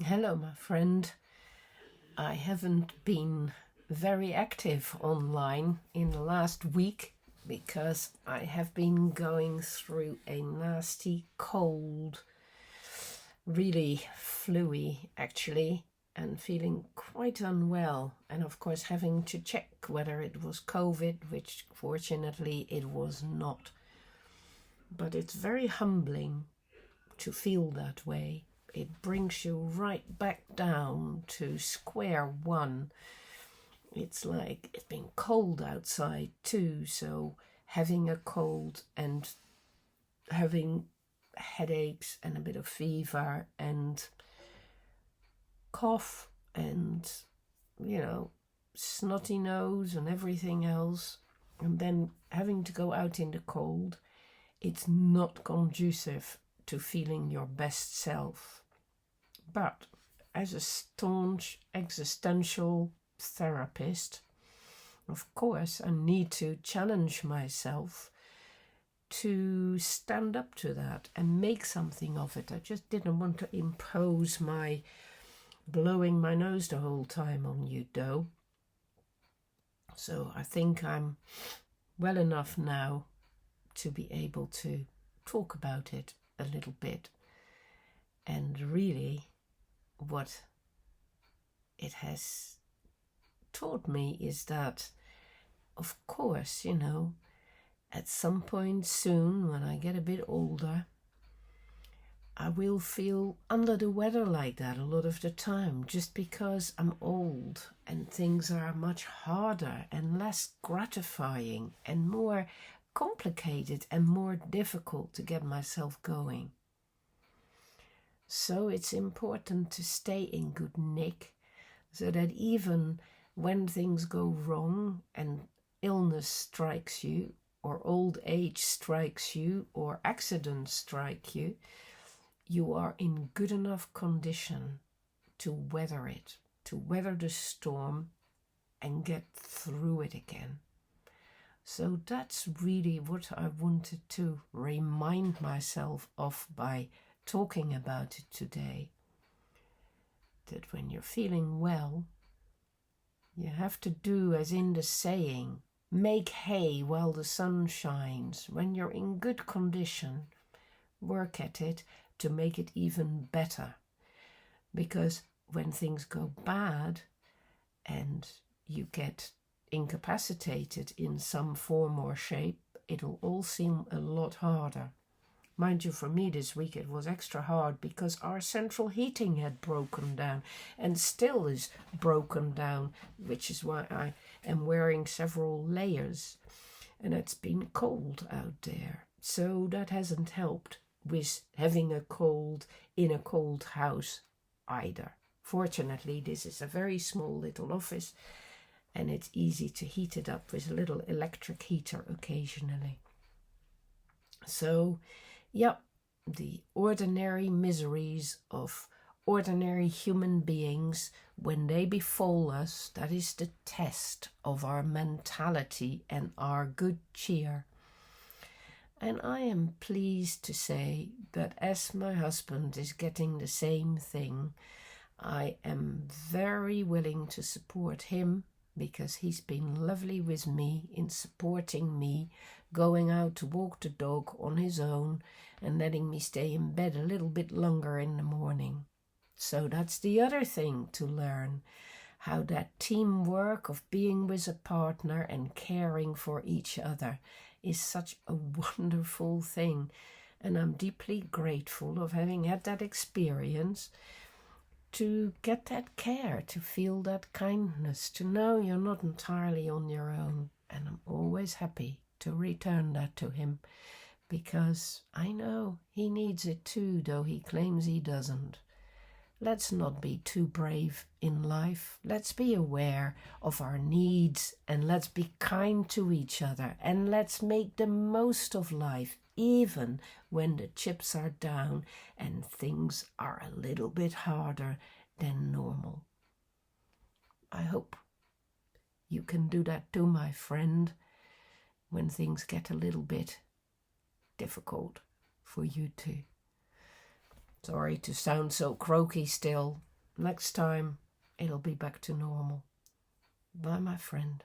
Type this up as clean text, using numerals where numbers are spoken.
Hello, my friend. I haven't been very active online in the last week because I have been going through a nasty cold, really fluey actually, and feeling quite unwell. And of course, having to check whether it was COVID, which fortunately it was not. But it's very humbling to feel that way. It brings you right back down to square one. It's like it's been cold outside too, so having a cold and having headaches and a bit of fever and cough and, snotty nose and everything else, and then having to go out in the cold, it's not conducive to feeling your best self. But as a staunch existential therapist, of course, I need to challenge myself to stand up to that and make something of it. I just didn't want to impose my blowing my nose the whole time on you, though. So I think I'm well enough now to be able to talk about it a little bit. And really, what it has taught me is that, of course, at some point soon, when I get a bit older, I will feel under the weather like that a lot of the time, just because I'm old and things are much harder and less gratifying and more complicated and more difficult to get myself going. So it's important to stay in good nick so that even when things go wrong and illness strikes you or old age strikes you or accidents strike you, you are in good enough condition to weather it, to weather the storm and get through it again. So that's really what I wanted to remind myself of by talking about it today. That when you're feeling well, you have to do as in the saying, make hay while the sun shines. When you're in good condition, work at it to make it even better. Because when things go bad and you get incapacitated in some form or shape, it'll all seem a lot harder. Mind you, for me this week it was extra hard because our central heating had broken down and still is broken down, which is why I am wearing several layers. And it's been cold out there, so that hasn't helped with having a cold in a cold house either. Fortunately, this is a very small little office and it's easy to heat it up with a little electric heater occasionally. So, the ordinary miseries of ordinary human beings, when they befall us, that is the test of our mentality and our good cheer. And I am pleased to say that as my husband is getting the same thing, I am very willing to support him because he's been lovely with me in supporting me, going out to walk the dog on his own and letting me stay in bed a little bit longer in the morning. So that's the other thing to learn, how that teamwork of being with a partner and caring for each other is such a wonderful thing. And I'm deeply grateful of having had that experience to get that care, to feel that kindness, to know you're not entirely on your own. And I'm always happy to return that to him because I know he needs it too, though he claims he doesn't. Let's not be too brave in life. Let's be aware of our needs and let's be kind to each other and let's make the most of life, even when the chips are down and things are a little bit harder than normal. I hope you can do that too, my friend, when things get a little bit difficult for you too. Sorry to sound so croaky still. next time it'll be back to normal. Bye, my friend.